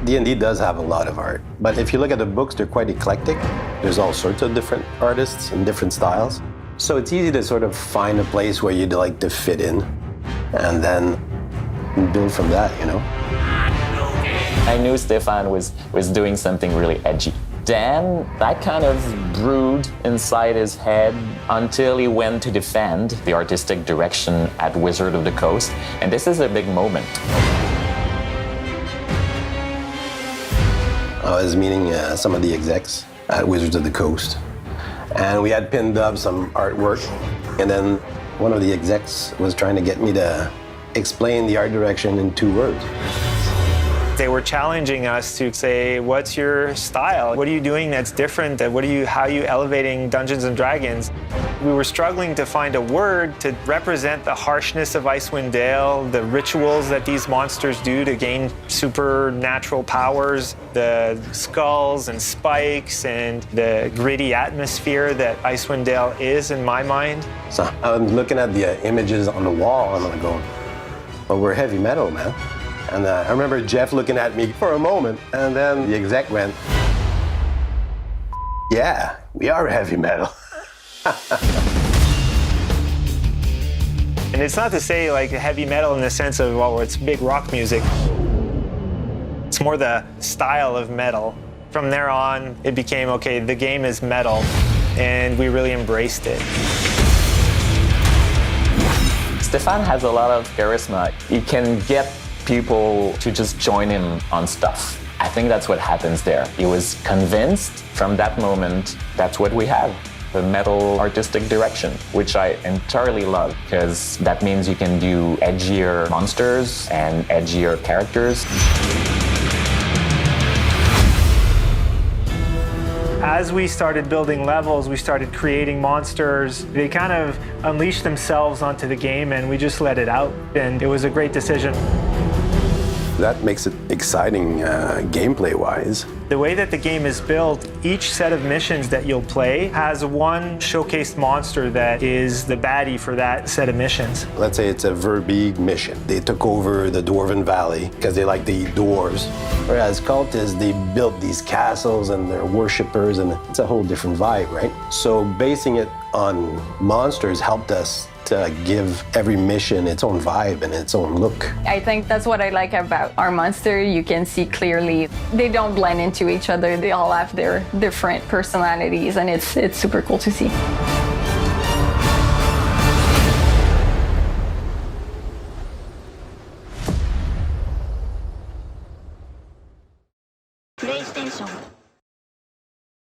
D&D does have a lot of art, but if you look at the books, they're quite eclectic. There's all sorts of different artists and different styles. So it's easy to sort of find a place where you'd like to fit in and then build from that, you know? I knew Stefan was doing something really edgy. Then that kind of brewed inside his head until he went to defend the artistic direction at Wizard of the Coast. And this is a big moment. I was meeting some of the execs at Wizards of the Coast, and we had pinned up some artwork, and then one of the execs was trying to get me to explain the art direction in 2 words. They were challenging us to say, what's your style? What are you doing that's different? How are you elevating Dungeons & Dragons? We were struggling to find a word to represent the harshness of Icewind Dale, the rituals that these monsters do to gain supernatural powers, the skulls and spikes, and the gritty atmosphere that Icewind Dale is in my mind. So I'm looking at the images on the wall, and I'm going, well, we're heavy metal, man. And I remember Jeff looking at me for a moment, and then the exec went, yeah, we are heavy metal. And it's not to say like heavy metal in the sense of, well, it's big rock music. It's more the style of metal. From there on, it became, okay, the game is metal, and we really embraced it. Stefan has a lot of charisma. He can get people to just join him on stuff. I think that's what happens there. He was convinced from that moment that's what we have, the metal artistic direction, which I entirely love, because that means you can do edgier monsters and edgier characters. As we started building levels, we started creating monsters. They kind of unleashed themselves onto the game, and we just let it out, and it was a great decision. That makes it exciting gameplay-wise. The way that the game is built, each set of missions that you'll play has one showcased monster that is the baddie for that set of missions. Let's say it's a Verbeeg mission. They took over the Dwarven Valley because they like to eat dwarves. Whereas cultists, they built these castles and they're worshippers, and it's a whole different vibe, right? So basing it on monsters helped us to give every mission its own vibe and its own look. I think that's what I like about our monster. You can see clearly they don't blend into each other. They all have their different personalities, and it's super cool to see. PlayStation